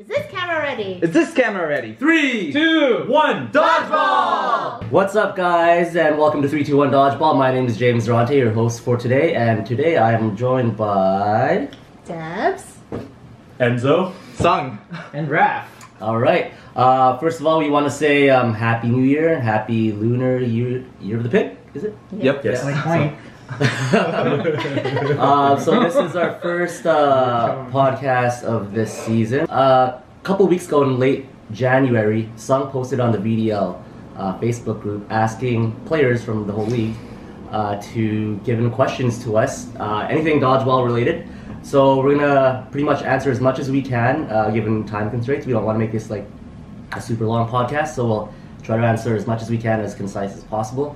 Is this camera ready? Is this camera ready? 3, 2, 1, Dodgeball! What's up, guys, and welcome to 3, 2, 1 Dodgeball. My name is James Durante, your host for today, and today I am joined by... Debs. Enzo. Sung. And Raph. Alright, first of all, we want to say Happy New Year, Happy Lunar Year of the Pig, is it? Yep. Yes. So this is our first podcast of this season. A couple weeks ago in late January, Sung posted on the VDL Facebook group asking players from the whole league to give in questions to us, anything dodgeball related. So we're gonna pretty much answer as much as we can, given time constraints. We don't want to make this like a super long podcast, so we'll try to answer as much as we can, as concise as possible.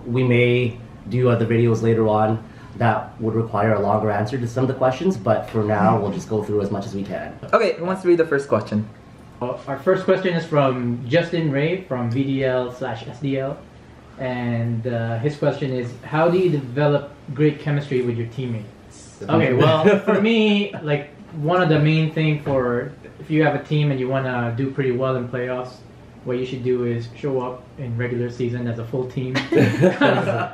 We may do other videos later on that would require a longer answer to some of the questions, but for now we'll just go through as much as we can. Okay, who wants to read the first question? Our first question is from Justin Ray from VDL/SDL, and his question is, how do you develop great chemistry with your teammates? Okay, well, for me, like, one of the main thing for if you have a team and you want to do pretty well in playoffs, what you should do is show up in regular season as a full team.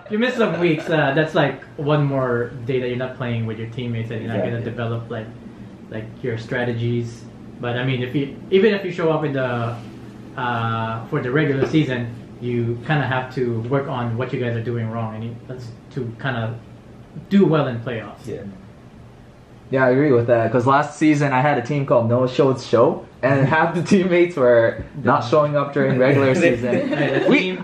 You miss some weeks, that's like one more day that you're not playing with your teammates, and you're not going to develop like your strategies. But I mean, even if you show up in the for the regular season, you kind of have to work on what you guys are doing wrong, and that's to kind of do well in playoffs. Yeah, I agree with that, because last season I had a team called No Show's Show, and half the teammates were not showing up during regular season. We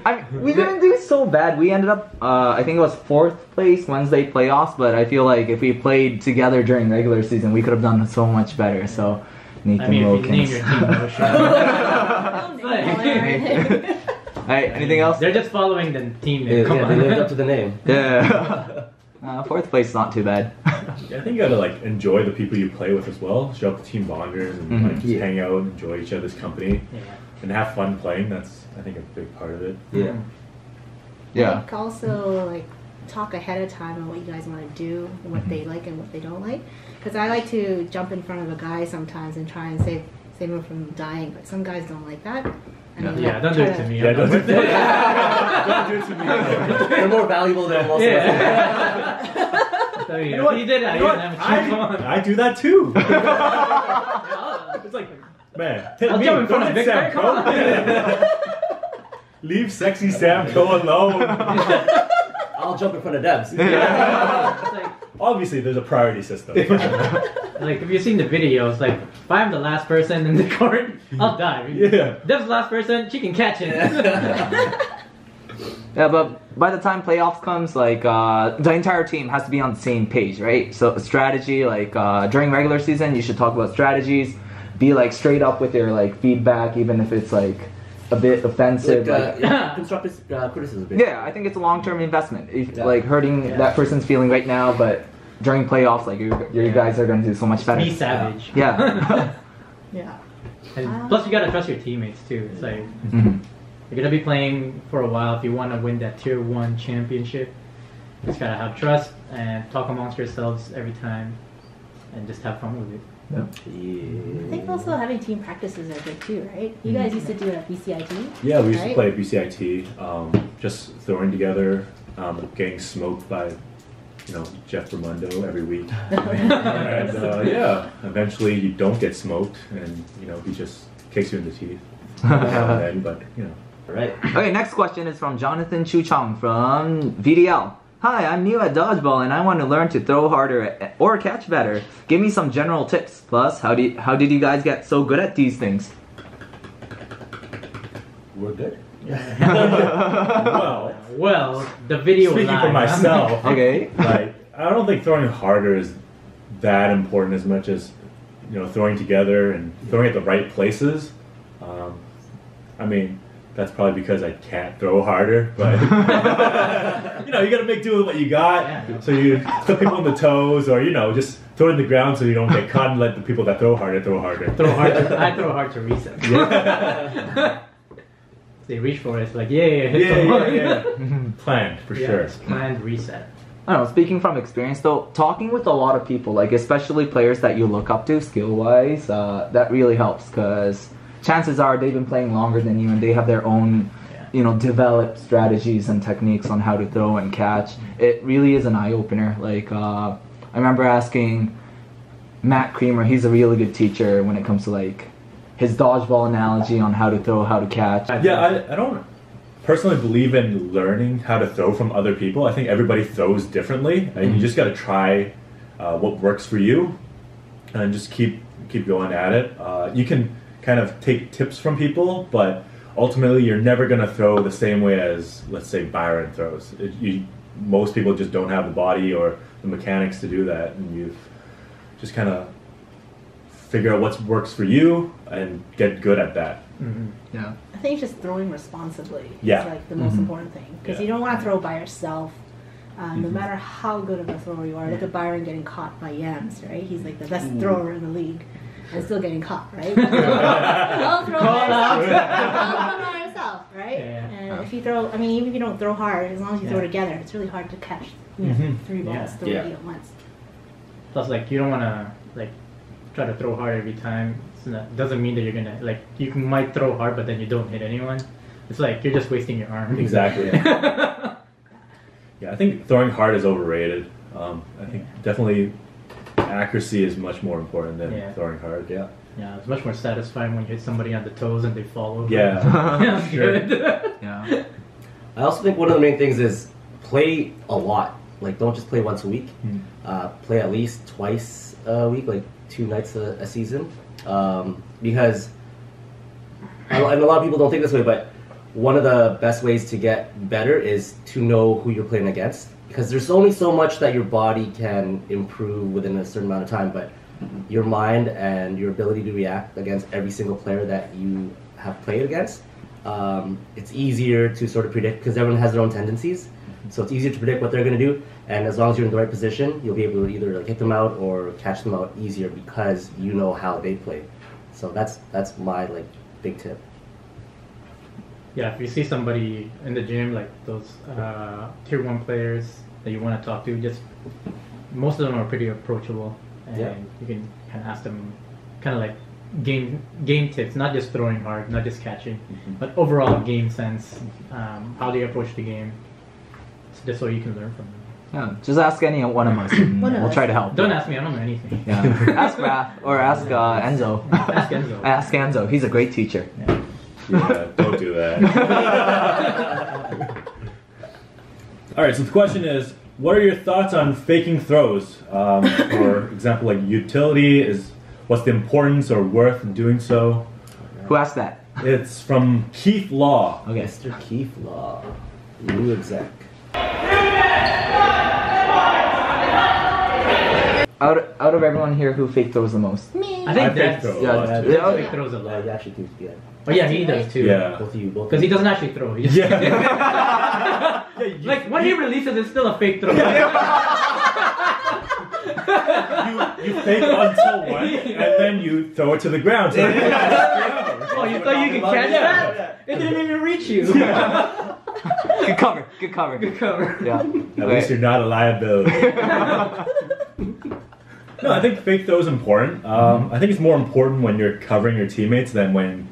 didn't do so bad. We ended up, I think it was 4th place Wednesday playoffs, but I feel like if we played together during regular season, we could have done so much better. So, Nathan Wilkins. If you name your team No Show. Alright, anything else? They're just following the team name. Yeah, they lived up to the name. Yeah. 4th place is not too bad. Yeah, I think you gotta like enjoy the people you play with as well. Show up to team bonders and like just hang out, enjoy each other's company, and have fun playing. That's, I think, a big part of it. Yeah. Like also like talk ahead of time on what you guys want to do, and what they like and what they don't like. Because I like to jump in front of a guy sometimes and try and save him from dying, but some guys don't like that. And Don't do it to me. Yeah, don't do it to me. Don't do it to me. They're more valuable than most of us. You know what? He did that. I do that too. It's like, man, I'll jump in front of Victor. Come on. Leave sexy Sam go alone. I'll jump in front of Debs. Obviously, there's a priority system. Like, if you've seen the videos, like, if I'm the last person in the court, I'll die. Yeah. Deb's the last person, she can catch it. Yeah, but by the time playoffs comes, like, the entire team has to be on the same page, right? So strategy, like, during regular season, you should talk about strategies, be, like, straight up with your, like, feedback, even if it's, like, a bit offensive. Constructive criticism. Yeah, I think it's a long-term investment. If, like, hurting that person's feeling right now, but during playoffs, like, you guys are going to do so much better. Be savage. Yeah. Yeah. And plus, you gotta trust your teammates, too. It's like... You're gonna be playing for a while. If you want to win that Tier 1 championship, you just gotta have trust and talk amongst yourselves every time, and just have fun with it. I think also having team practices are good too, right? You guys used to do it at BCIT. Yeah, we used to play at BCIT, just throwing together, getting smoked by, Jeff Ramundo every week. And eventually you don't get smoked, and he just kicks you in the teeth. Right. Okay, next question is from Jonathan Chu Chong from VDL. Hi, I'm new at Dodgeball and I want to learn to throw harder or catch better. Give me some general tips. Plus, how did you guys get so good at these things? We're good. Well, the video. Speaking for myself, okay. Like, I don't think throwing harder is that important as much as throwing together and throwing at the right places. I mean, that's probably because I can't throw harder, but you gotta make do with what you got. Yeah. So you put people on the toes, or just throw it in the ground so you don't get caught, and let the people that throw harder throw harder. I throw hard to reset. Yeah. They reach for it. It's like yeah. Planned for sure. It's planned reset. I don't know, speaking from experience though, talking with a lot of people, like especially players that you look up to skill-wise, that really helps because chances are they've been playing longer than you and they have their own, developed strategies and techniques on how to throw and catch. It really is an eye-opener. Like, I remember asking Matt Creamer, he's a really good teacher when it comes to like his dodgeball analogy on how to throw, how to catch. Yeah, I don't personally believe in learning how to throw from other people. I think everybody throws differently, and you just got to try what works for you, and just keep going at it. You can kind of take tips from people, but ultimately you're never going to throw the same way as, let's say, Byron throws. Most people just don't have the body or the mechanics to do that, and you just kind of figure out what works for you and get good at that. Mm-hmm. Yeah. I think just throwing responsibly Yeah. is like the most important thing, because you don't want to throw by yourself. No matter how good of a thrower you are. Look at Byron getting caught by Yams, right? He's like the best thrower in the league, and still getting caught, right? Don't throw by yourself, right? Yeah. And if you throw, I mean, even if you don't throw hard, as long as you throw together, it's really hard to catch 3 balls throwing at once. Plus, like, you don't want to like try to throw hard every time. So that doesn't mean that you're gonna like might throw hard, but then you don't hit anyone. It's like you're just wasting your arm. Exactly. Yeah, I think throwing hard is overrated. I think definitely accuracy is much more important than throwing hard. Yeah. Yeah, it's much more satisfying when you hit somebody on the toes and they fall over. Yeah. Sure. Yeah. I also think one of the main things is play a lot. Like, don't just play once a week. Play at least twice a week, like 2 nights a season. Because and a lot of people don't think this way, but one of the best ways to get better is to know who you're playing against. Because there's only so much that your body can improve within a certain amount of time, but your mind and your ability to react against every single player that you have played against, it's easier to sort of predict because everyone has their own tendencies. So it's easier to predict what they're going to do, and as long as you're in the right position, you'll be able to either like hit them out or catch them out easier because you know how they play. So that's my like big tip. Yeah, if you see somebody in the gym, like those tier 1 players that you want to talk to, just most of them are pretty approachable, and you can kind of ask them kind of like game tips, not just throwing hard, not just catching, but overall game sense, how they approach the game. So just so you can learn from them. Yeah, just ask any one of us and we'll try to help. Don't ask me, I don't know anything. Yeah. Ask Raph or ask Enzo. Ask Enzo. Ask Enzo. He's a great teacher. Yeah, don't do that. All right, so the question is, what are your thoughts on faking throws? For example, like utility what's the importance or worth in doing so? Who asked that? It's from Keefe Law. Okay. Mr. Keefe Law, new exec. Out of everyone here, who fake throws the most? Me. I think I that's throw. fake throws a Yeah, lot. you actually do. Yeah. Oh yeah, he does too. Yeah. Both of you. Both. Because he doesn't actually throw. He just Yeah. like when he releases, it's still a fake throw. You fake until one, and then you throw it to the ground. So Oh, you thought you could catch that? It didn't even reach you. Good cover. Good cover. Good cover. Yeah. At least you're not a liability. No, I think fake throw is important. I think it's more important when you're covering your teammates than when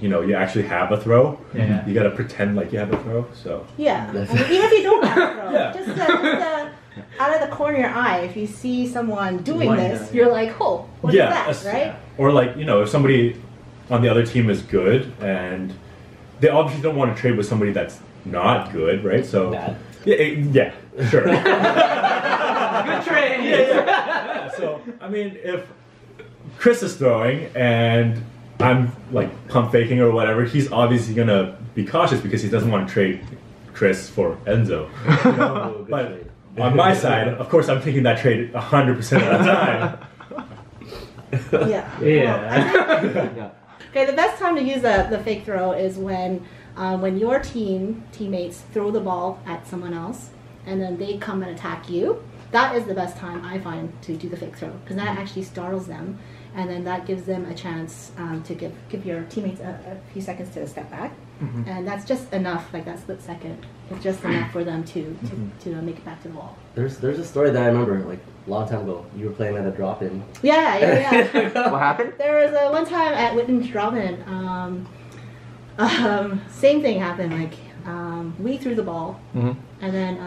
you actually have a throw. Yeah. You gotta pretend like you have a throw. So Yeah. I mean, even if you don't have a throw, Yeah. just out of the corner of your eye, if you see someone doing Why this, not? you're like, oh, what is that, right? Or like if somebody on the other team is good and they obviously don't want to trade with somebody that's not good, right? So Bad. yeah, sure. Good trade. Yeah. So I mean, if Chris is throwing and I'm like pump faking or whatever, he's obviously gonna be cautious because he doesn't want to trade Chris for Enzo. Oh, good But trade. on my side, of course, I'm taking that trade 100% of the time. Yeah. Yeah. Okay, the best time to use the fake throw is when your teammates throw the ball at someone else and then they come and attack you. That is the best time I find to do the fake throw, because that actually startles them, and then that gives them a chance to give your teammates a few seconds to step back. and that's just enough. Like that split second, it's just enough for them to make it back to the wall. There's a story that I remember like a long time ago. You were playing at a drop-in. Yeah. What happened? There was one time at Witten's drop-in. Same thing happened. Like we threw the ball, and then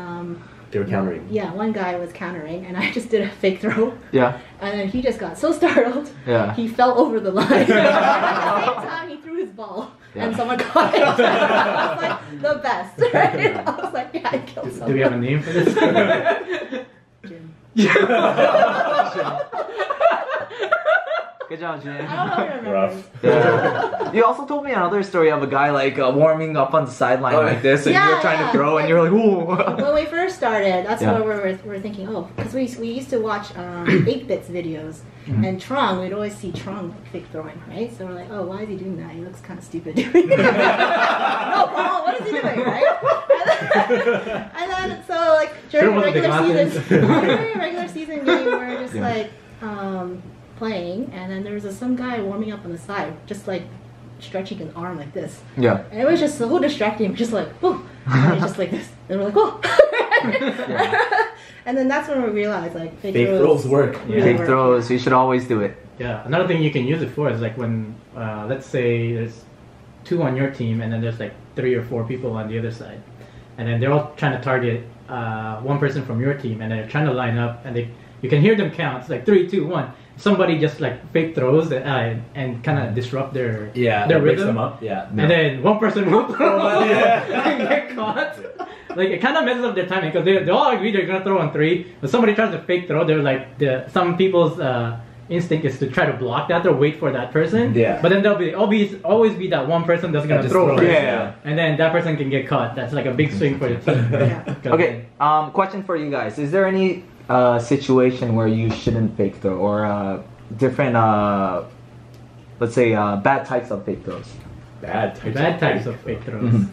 They were countering. yeah, one guy was countering, and I just did a fake throw. Yeah. And then he just got so startled, Yeah. he fell over the line. At the same time, he threw his ball, and someone caught it. I was like, the best, right? I was like, yeah, I killed someone. Do we have a name for this? Jim. Good job, Jim. I don't know if I remember. Rough. Yeah. You also told me another story of a guy like warming up on the sideline like this, and you were trying to throw, and you're like, ooh. When we first started, that's what we're thinking. Oh, because we used to watch 8-bits videos, and Trong, we'd always see Trong like fake throwing, right? So we're like, oh, why is he doing that? He looks kind of stupid doing it. No, Paul, what is he doing, right? And then so like during regular season game, we're just like playing, and then there was some guy warming up on the side, just like stretching his arm like this. Yeah. And it was just so distracting, just like, whoa, and it's just like this. And we're like, whoa. And then that's when we realized, like, fake throws work. really Fake work. throws, you should always do it. Yeah, another thing you can use it for is like when, let's say there's 2 on your team and then there's like 3 or 4 people on the other side. And then they're all trying to target one person from your team, and they're trying to line up, and you can hear them count. It's like 3, 2, 1. Somebody just like fake throws and kind of disrupt their breaks rhythm. them up. Yeah. And then one person will throw and get caught. Like it kind of messes up their timing because they all agree they're gonna throw on 3, but somebody tries to fake throw. They're like some people's instinct is to try to block that or wait for that person. Yeah. But then there'll always be that one person that's gonna throw. throws. Yeah. And then that person can get caught. That's like a big swing for the team. Okay, question for you guys. Is there any situation where you shouldn't fake throw, or different, let's say, bad types of fake throws? Bad Types of fake throws.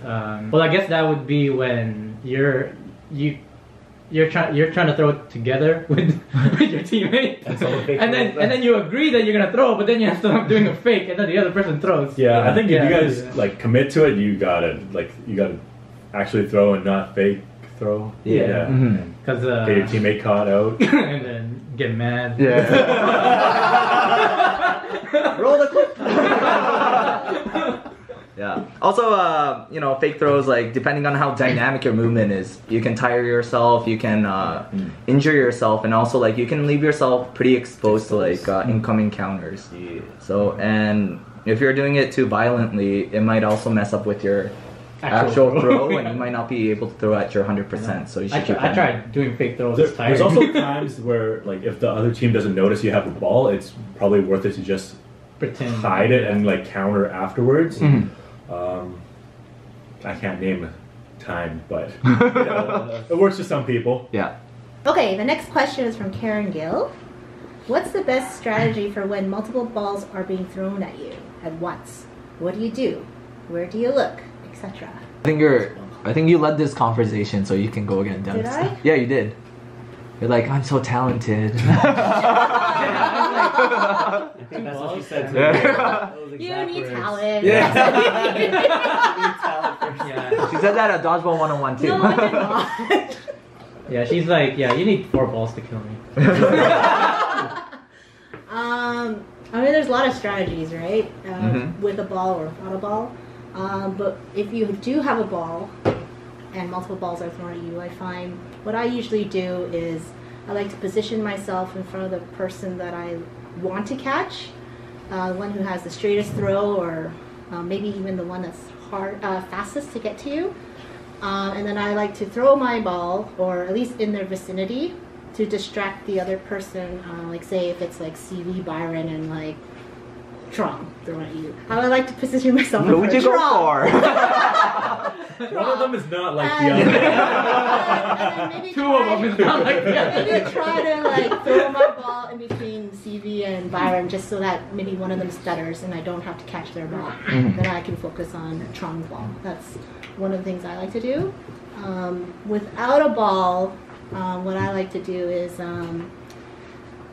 Well, I guess that would be when you're trying to throw it together with your teammate, and then you agree that you're gonna throw, but then you have to start doing a fake, and then the other person throws. Yeah, I think if you guys like commit to it, you gotta actually throw and not fake throw. Yeah. Because Get your teammate caught out. and then get mad. Yeah. Roll the clip. Yeah. Also, fake throws, like, depending on how dynamic your movement is, you can tire yourself, you can injure yourself, and also, like, you can leave yourself pretty exposed to, like, incoming counters. Yeah. So, and if you're doing it too violently, it might also mess up with your actual throw, and you might not be able to throw at your 100%. So you should keep I tried doing fake throws. There's also times where, like, if the other team doesn't notice you have the ball, it's probably worth it to just pretend hide it and like counter afterwards. I can't name a time, but it works for some people. Yeah. Okay, the next question is from Keryn Gill. What's the best strategy for when multiple balls are being thrown at you at once? What do you do? Where do you look? Etc. I think you led this conversation, so you can go again, Dennis. Did I? Yeah, you did. You're like, I'm so talented. I think that's what she said to me. Yeah. Those You exact need words. talent. Yeah. You need talent first. Yeah. She said that at Dodgeball 101 too. No, I did not. Yeah, she's like, yeah, you need 4 balls to kill me. I mean, there's a lot of strategies, right? With a ball or without a ball. But if you do have a ball and multiple balls are thrown at you, I find what I usually do is I like to position myself in front of the person that I want to catch, one who has the straightest throw, or maybe even the one that's fastest to get to you. And then I like to throw my ball, or at least in their vicinity, to distract the other person. Like, say if it's like CV, Byron, and like Trong throwing at you. I would like to position myself. Who would you go for? One of them is not like the other. And then maybe 2 of them is not like the other. Maybe try to like throw my ball in between CV and Byron, just so that maybe one of them stutters and I don't have to catch their ball. Then I can focus on Trong's ball. That's one of the things I like to do. Without a ball, what I like to do is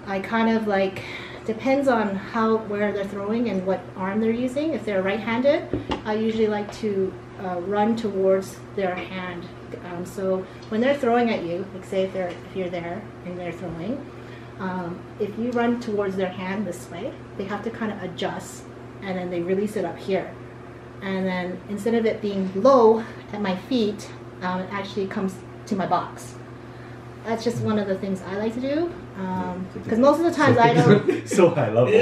I kind of like depends on where they're throwing and what arm they're using. If they're right-handed, I usually like to run towards their hand. So when they're throwing at you, like say if you're there and they're throwing, if you run towards their hand this way, they have to kind of adjust, and then they release it up here. And then instead of it being low at my feet, it actually comes to my box. That's just one of the things I like to do. Because most of the times I don't. So high level.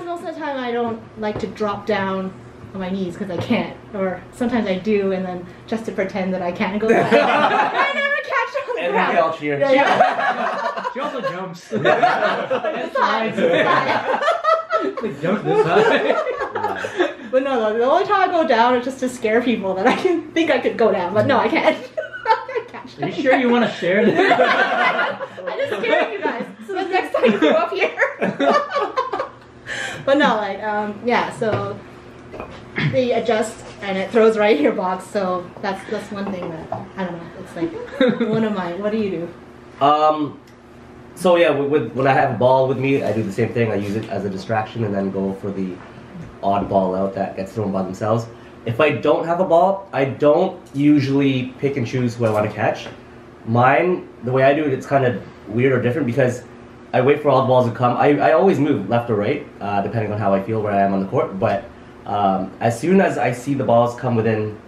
Most of the time I don't like to drop down on my knees because I can't. Or sometimes I do, and then just to pretend that I can go back. I never catch it on the And ground. then they all cheer. Yeah. She also jumps. It's fine. Like, jump this high. But no, the only time I go down is just to scare people that I can think I could go down, but no, I can't. I catch Are you sure you want to share this? I just scared you guys, so the next time you go up here. But no, like, yeah, so they adjust and it throws right in your box, so that's one thing that, I don't know, it's like one of mine. What do you do? So yeah, when I have a ball with me, I do the same thing. I use it as a distraction and then go for the odd ball out that gets thrown by themselves. If I don't have a ball, I don't usually pick and choose who I want to catch. Mine, the way I do it, it's kind of weird or different because I wait for all the balls to come. I always move left or right, depending on how I feel where I am on the court. But as soon as I see the balls come within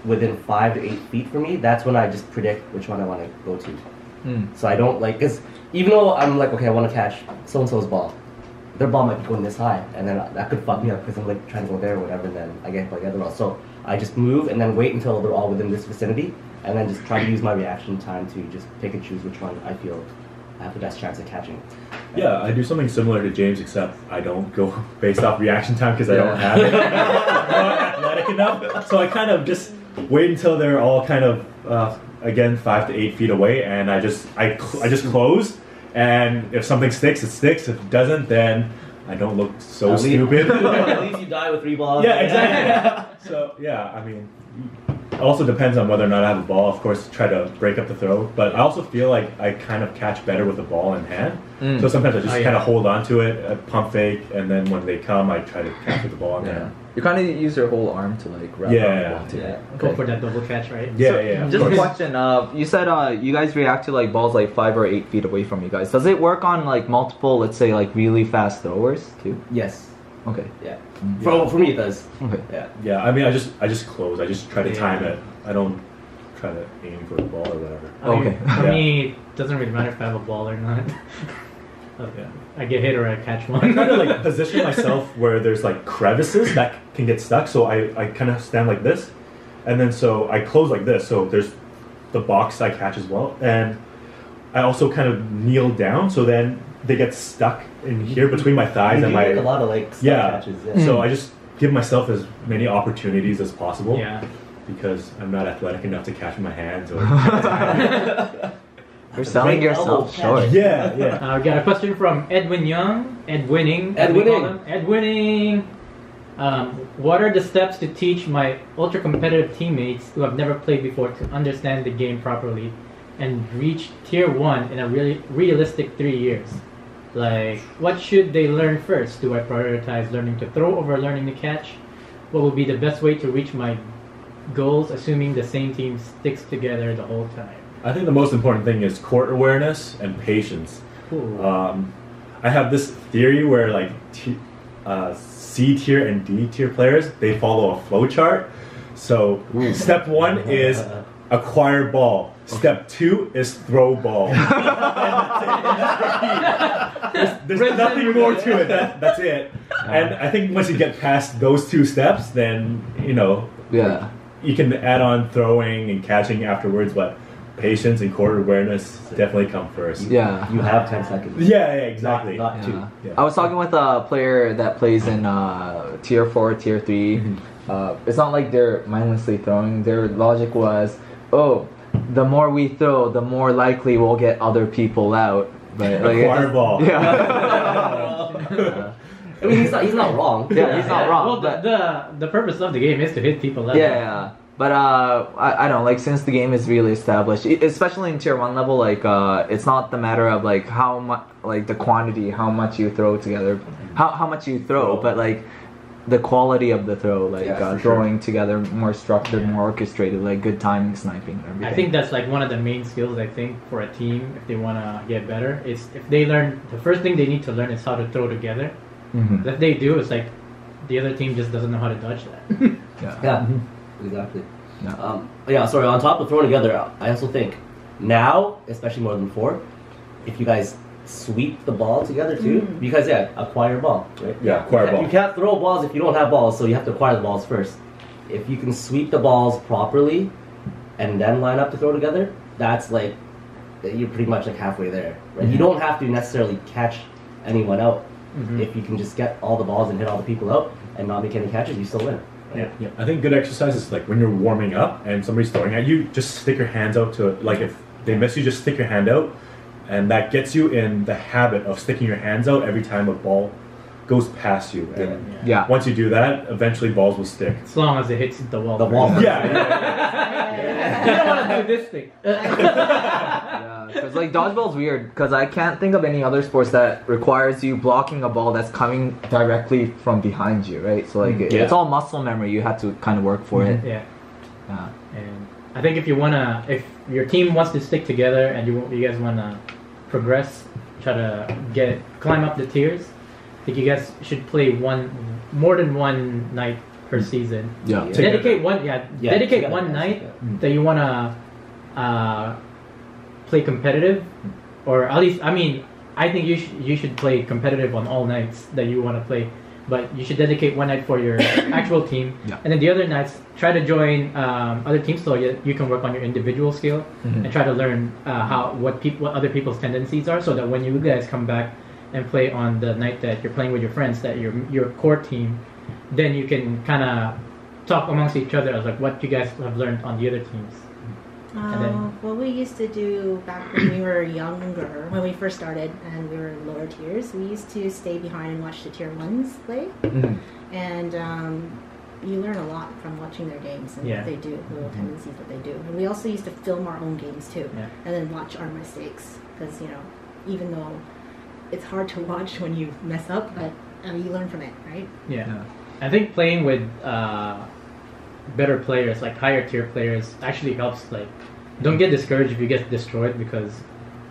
5 to 8 feet from me, that's when I just predict which one I want to go to. So I don't like, because even though I'm like, okay, I want to catch so-and-so's ball, their ball might be going this high, and then that could fuck me up because I'm like trying to go there or whatever, and then I get by the other ball. So I just move and then wait until they're all within this vicinity, and then just try to use my reaction time to just pick and choose which one I feel I have the best chance of catching. Yeah, I do something similar to James, except I don't go based off reaction time because I don't have it. I'm not athletic enough, so I kind of just wait until they're all kind of again 5 to 8 feet away, and I just close. And if something sticks, it sticks. If it doesn't, then I don't look so stupid. At least you die with 3 balls. Yeah, exactly. So yeah, I mean, it also depends on whether or not I have a ball. Of course, try to break up the throw, but I also feel like I kind of catch better with the ball in hand. So sometimes I just kind of hold on to it, pump fake, and then when they come, I try to catch with the ball in hand. You kind of use your whole arm to like wrap around the ball too. Yeah. Go for that double catch, right? Yeah, So, yeah. Just a question. You said you guys react to like balls like 5 or 8 feet away from you guys. Does it work on like multiple, let's say like really fast throwers too? Yes. Okay. Yeah. For me, it does. Okay. Yeah. Yeah, I mean, I just close. I just try to time it. I don't try to aim for the ball or whatever. Okay. For me, it doesn't really matter if I have a ball or not. Yeah. I get hit or I catch I one. kind of like position myself where there's like crevices that can get stuck, so I kind of stand like this, and then so I close like this, so there's the box I catch as well, and I also kind of kneel down, so then they get stuck in here between my thighs You and do my make a lot of like stuff catches. So I just give myself as many opportunities as possible. Yeah. Because I'm not athletic enough to catch with my hands or. You're selling Great yourself elbow short. catch. Yeah. We got a question from Edwin Young. Edwinning. Edwinning. What are the steps to teach my ultra-competitive teammates who have never played before to understand the game properly and reach tier 1 in a really realistic 3 years? Like, what should they learn first? Do I prioritize learning to throw over learning to catch? What would be the best way to reach my goals, assuming the same team sticks together the whole time? I think the most important thing is court awareness and patience. I have this theory where like C tier and D tier players, they follow a flow chart. So step 1 is acquire ball. Step 2 is throw ball. There's nothing more to it. That's it. And I think once you get past those 2 steps, then you can add on throwing and catching afterwards. But patience and court awareness definitely come first. Yeah. You have 10 seconds. Yeah, exactly. Not 2. Yeah. I was talking with a player that plays in tier 4, tier 3. It's not like they're mindlessly throwing. Their logic was, the more we throw, the more likely we'll get other people out. But like, Acquire ball. Yeah. I mean, he's not wrong. Yeah, he's not wrong. Well, the purpose of the game is to hit people out. Yeah. But I don't know, like since the game is really established, especially in tier 1 level, like it's not the matter of like how much, like the quantity, how much you throw together, how much you throw, but like the quality of the throw, like throwing together more structured, more orchestrated, like good timing, sniping, and everything. I think that's like one of the main skills I think for a team if they want to get better. Is if they learn, the first thing they need to learn is how to throw together. If they do, it's like the other team just doesn't know how to dodge that. Yeah. Exactly. Sorry, on top of throwing together, I also think now, especially more than before, if you guys sweep the ball together too, because acquire ball, right? Yeah, acquire ball. You can't throw balls if you don't have balls, so you have to acquire the balls first. If you can sweep the balls properly and then line up to throw together, that's like, you're pretty much like halfway there, right? You don't have to necessarily catch anyone out. If you can just get all the balls and hit all the people out and not make any catches, you still win. Yeah. I think good exercise is like when you're warming up and somebody's throwing at you, just stick your hands out to it. Like if they miss you, just stick your hand out, and that gets you in the habit of sticking your hands out every time a ball goes past you. And once you do that, eventually balls will stick. As long as it hits the wall. The wall. Yeah. You don't want to do this thing. Because like dodgeball's weird because I can't think of any other sports that requires you blocking a ball that's coming directly from behind you, right? So like it's all muscle memory. You have to kind of work for it. Yeah. And I think if your team wants to stick together and you guys wanna progress, try to climb up the tiers, I think you guys should play more than one night per season. Yeah. Dedicate one night that you wanna play competitive, or at least I think you should play competitive on all nights that you want to play, but you should dedicate one night for your actual team, and then the other nights try to join other teams so you can work on your individual skill and try to learn what other people's tendencies are, so that when you guys come back and play on the night that you're playing with your friends, that your core team, then you can kind of talk amongst each other as like what you guys have learned on the other teams. What we used to do back when we were younger, when we first started and we were in lower tiers, we used to stay behind and watch the tier 1s play. And you learn a lot from watching their games and what they do, the little tendencies that they do. And we also used to film our own games too, and then watch our mistakes. Because, even though it's hard to watch when you mess up, but you learn from it, right? Yeah. I think playing with better players, like higher tier players, actually helps. Like, don't get discouraged if you get destroyed, because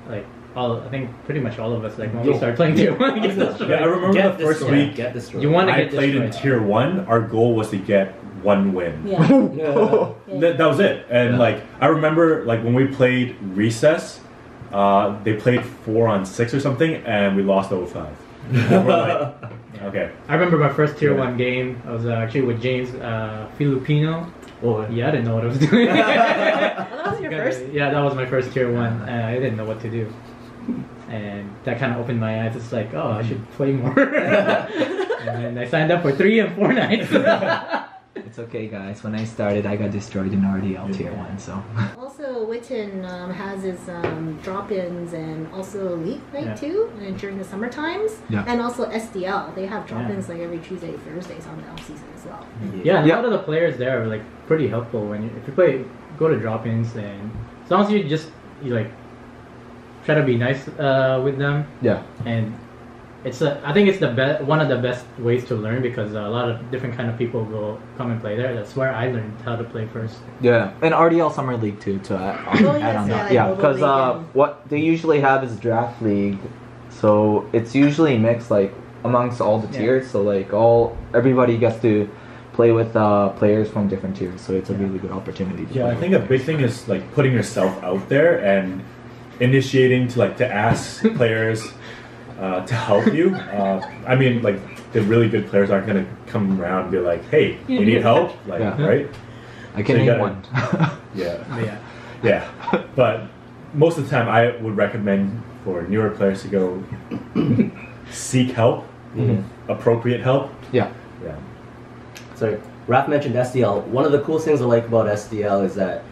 like I think pretty much all of us, like when we start playing tier 1, get destroyed. Yeah, I remember the first week get destroyed. You want to I get played in destroyed. tier 1, our goal was to get 1 win. That was it. And like I remember like when we played recess, they played 4 on 6 or something, and we lost 0-5. And we're like, okay. I remember my first tier 1 game. I was actually with James Filipino. Oh, yeah, I didn't know what I was doing. That was your first? Yeah, that was my first tier 1. I didn't know what to do, and that kind of opened my eyes. It's like, oh, I should play more. And then I signed up for 3 and 4 nights. It's okay, guys. When I started, I got destroyed in RDL tier 1, so. Also, Witten has his drop-ins and also Elite Night too, and during the summer times. And also SDL. They have drop-ins like every Tuesday, Thursdays on the off-season as well. Yeah, a lot of the players there are like pretty helpful if you play, go to drop-ins, and as long as you like try to be nice with them. Yeah. And I think it's one of the best ways to learn, because a lot of different kind of people come and play there. That's where I learned how to play first. Yeah, and RDL Summer League too, to add on that. Yeah, because what they usually have is draft league, so it's usually mixed like amongst all the tiers. So like everybody gets to play with players from different tiers. So it's a really good opportunity. To I think a big thing is like putting yourself out there and initiating to ask players. To help you. I mean, like, the really good players aren't going to come around and be like, hey, you need help? Like, right? I can name one. Yeah. But most of the time, I would recommend for newer players to go seek help, appropriate help. Yeah. So, Raph mentioned SDL. One of the coolest things I like about SDL is that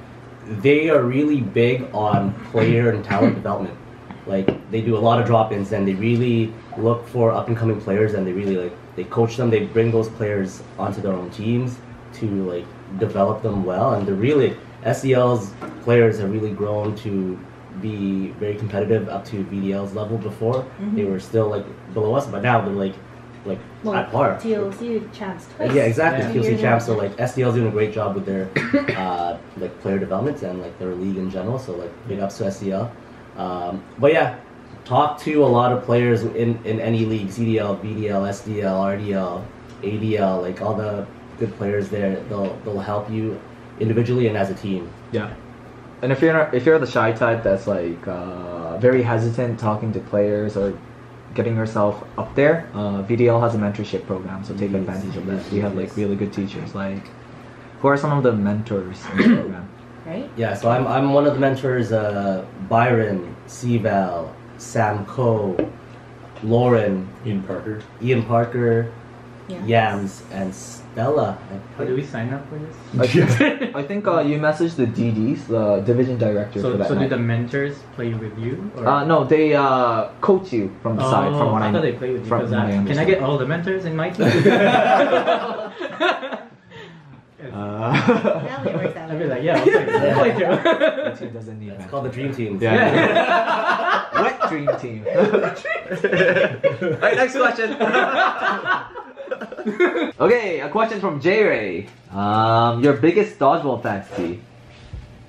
they are really big on player and talent development. Like, they do a lot of drop-ins, and they really look for up-and-coming players, and they really they coach them. They bring those players onto their own teams, to like develop them well, and they're really SDL's players have really grown to be very competitive up to VDL's level. Before they were still like below us, but now they're like at par. TLC champs twice. Yeah, exactly. Yeah. TLC champs. So like SDL's doing a great job with their like player development and like their league in general. So like big ups to SDL. But yeah, talk to a lot of players in any league: CDL, VDL, SDL, RDL, ADL. Like all the good players there, they'll help you individually and as a team. Yeah. And if you're the shy type that's like very hesitant talking to players or getting yourself up there, VDL has a mentorship program, so take advantage of that. We have like really good teachers. Like, who are some of the mentors in the program? Right? Yeah, so I'm one of the mentors. Byron, Cval, Sam Coe, Lauren, Ian Parker. Yeah. Yams, and Stella. How do we sign up for this? I think you messaged the DDs, the division director for that. So do night. the mentors play with you? Or? No, they coach you from the side. From what I I thought they play with you. from Because what I can I understand. get all the mentors in my team? That way works out. I'd be like, yeah, I'll play too. The team doesn't need It's that. called the Dream Team. Yeah. What dream team? Alright, next question. Okay, a question from Jray. Your biggest dodgeball fantasy?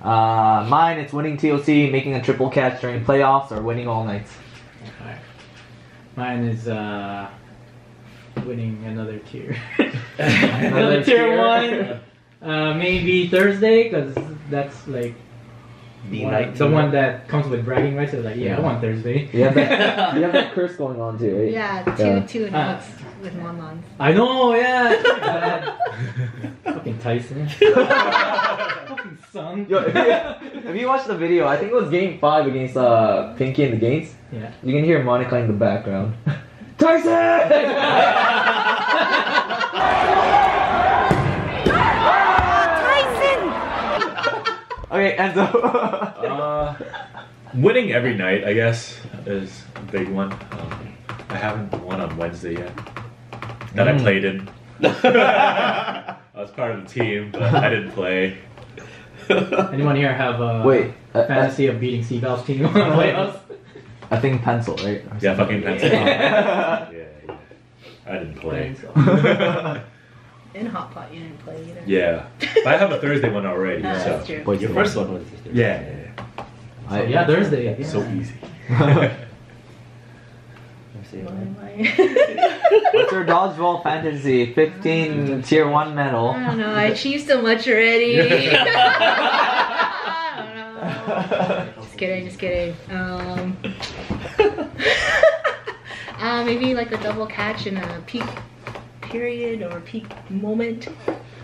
Mine, it's winning TOC, making a triple catch during playoffs, or winning all nights. Alright. Mine is winning another tier. Another tier tier? 1. Maybe Thursday, because that's like the one that comes with bragging rights. So like, yeah, I want Thursday. You have that curse going on too, right? Yeah, two nights with 1 month. I know, yeah. Fucking Tyson. Fucking son. Yo, if you watch the video, I think it was game 5 against Pinky and the Gates. Yeah. You can hear Monica in the background. Tyson! Okay, Enzo. Winning every night, I guess, is a big one. I haven't won on Wednesday yet. That I played in. I was part of the team, but I didn't play. Anyone here have a fantasy of beating Seagull's team on playoffs? I think pencil, right? Or Yeah, something. fucking pencil. Yeah. I didn't play. In Hot Pot, you didn't play either. Yeah. But I have a Thursday one already. That's So. true. Boys Your to first one. one was Yeah. Yeah, Thursday. Yeah. So easy. What's your dodgeball fantasy? 15 tier 1 medal. I don't know. I achieved so much already. I don't know. Just kidding. Maybe like a double catch in a peak period or peak moment,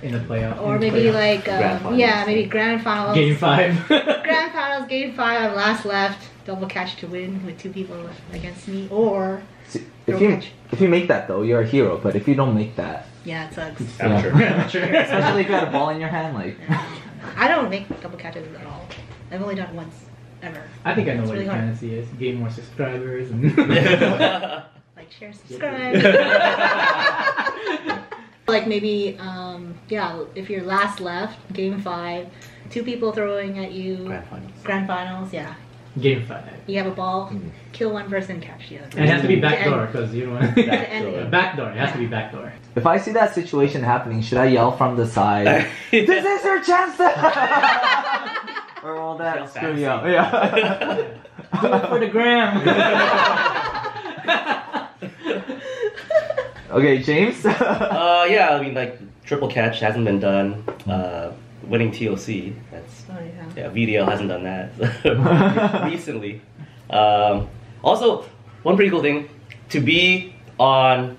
In the playoff. or in the maybe playoff. like Grand finals. maybe grand finals. Game 5. Grand finals, game 5. I'm last left. Double catch to win with 2 people against me, or See, Throw if catch. you make that though, you're a hero. But if you don't make that, yeah, it sucks. Amateur. especially if you had a ball in your hand, like I don't make double catches at all. I've only done it once, ever. I think I know It's what really your hard. fantasy is. Gain more subscribers. And Like, share, subscribe. Like maybe, if you're last left, game 5, 2 people throwing at you. Grand finals, yeah. Game 5. You have a ball, kill one person, catch the other person. And it has to be backdoor, And- because you don't want and- backdoor. It has to be backdoor. if I see that situation happening, should I yell from the side? This is your chance to. Or will that Yell screw you fancy. up? Yeah. Do it for the gram. Okay, James. Yeah, I mean, like, triple catch hasn't been done. Winning TOC, that's... Oh, yeah. Yeah, VDL hasn't done that recently. Also, one pretty cool thing, to be on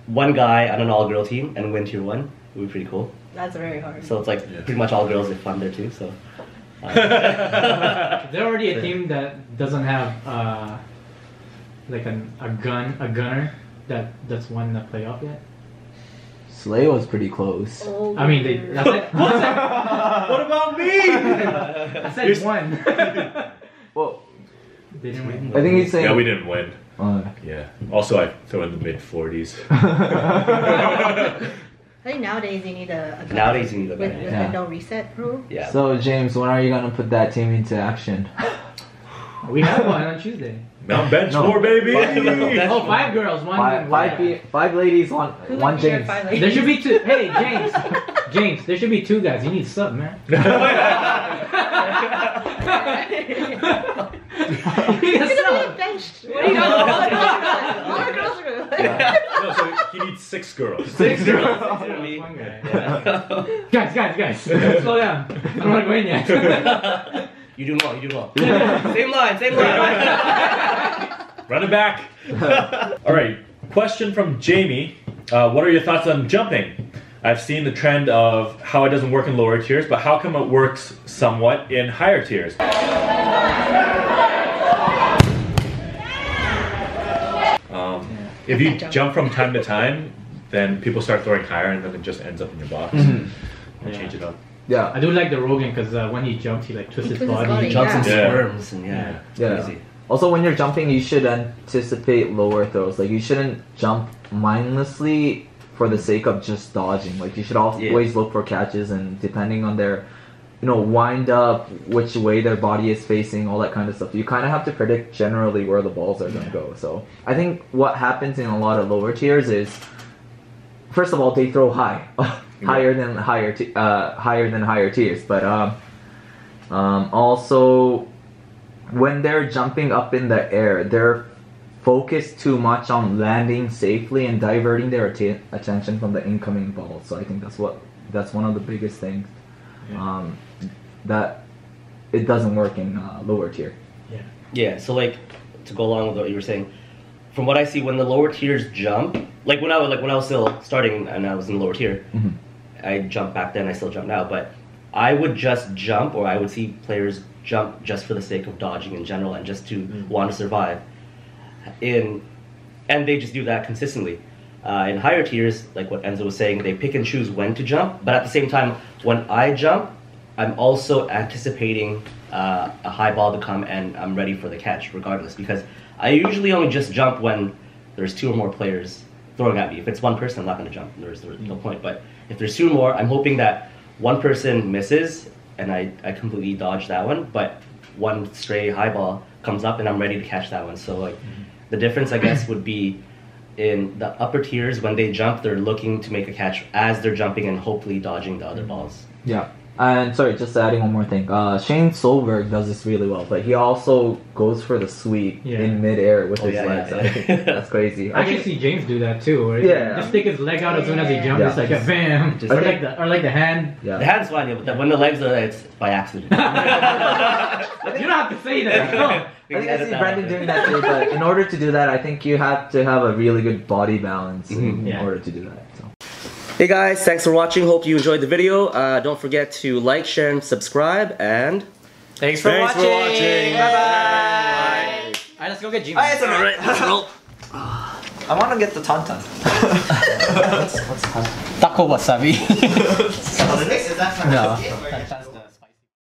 one guy on an all-girl team and win tier 1 would be pretty cool. That's very hard. So it's like pretty much all girls are fun there too. So They're already a team that doesn't have like a gunner that's won the playoff yet. Slay was pretty close. Oh, I mean, I said, What about me? I said one. Well, They didn't win. I think he's saying. Yeah, we didn't win. Uh, Yeah. Also, I throw in the mid 40s. I think nowadays you need a guy Nowadays you need a guy, with yeah. a no reset rule. Yeah. So James, when are you gonna put that team into action? We have one on Tuesday. Mount Benchmore, No. baby! Oh, 5 girls, Five ladies, one Who one would be your James. 5 ladies? There should be 2. Hey, James. James, there should be 2 guys. You need sub, man. You need a It's gonna be a sub. bench. What are you doing? All the girls are gonna. No, so he needs 6 girls. 6 girls. One guy. Guys, slow down. I don't want to go in yet. You do well. Same line. Run it back. All right. Question from Jamie. What are your thoughts on jumping? I've seen the trend of how it doesn't work in lower tiers, but how come it works somewhat in higher tiers? If you jump from time to time, then people start throwing higher, and then it just ends up in your box. And change it up. Yeah. I do like the Rogan because when he jumps, he like twists his body. He jumps and Yeah. squirms and yeah. Crazy. Also, when you're jumping, you should anticipate lower throws. Like, you shouldn't jump mindlessly for the sake of just dodging. Like, you should always look for catches, and depending on their, wind up, which way their body is facing, all that kind of stuff. You kind of have to predict generally where the balls are going to go. So, I think what happens in a lot of lower tiers is, first of all, they throw high, higher than higher tiers. But also, when they're jumping up in the air, they're focused too much on landing safely and diverting their attention from the incoming ball. So I think that's one of the biggest things that it doesn't work in lower tier. Yeah, so like to go along with what you were saying, from what I see, when the lower tiers jump, like when I was still starting and I was in the lower tier, I jumped back then. I still jump now, but I would just jump, or I would see players jump just for the sake of dodging in general and just to want to survive. And they just do that consistently. In higher tiers, like what Enzo was saying, they pick and choose when to jump, but at the same time, when I jump, I'm also anticipating a high ball to come, and I'm ready for the catch regardless, because I usually only just jump when there's 2 or more players throwing at me. If it's one person, I'm not going to jump. There's no point. But if there's 2 or more, I'm hoping that one person misses and I completely dodge that one, but one stray high ball comes up and I'm ready to catch that one. So like the difference, I guess, would be in the upper tiers. When they jump, they're looking to make a catch as they're jumping and hopefully dodging the other balls. Yeah. And sorry, just adding one more thing. Shane Solberg does this really well, but he also goes for the sweep in midair with his legs. I think that's crazy. I can see James do that too. Where just stick his leg out as soon as he jumps. It's like a bam, or like the hand. Yeah. The hand's fine, but when the legs are, it's by accident. You don't have to say that. No. I think I see Brendan doing that too, but in order to do that, I think you have to have a really good body balance in order to do that. So. Hey guys, thanks for watching. Hope you enjoyed the video. Don't forget to like, share, and subscribe. And thanks for watching. Bye bye. Alright, let's go get Jimmy. Alright, let's roll. I want to get the tauntaun. Taco wasabi. Is that from No.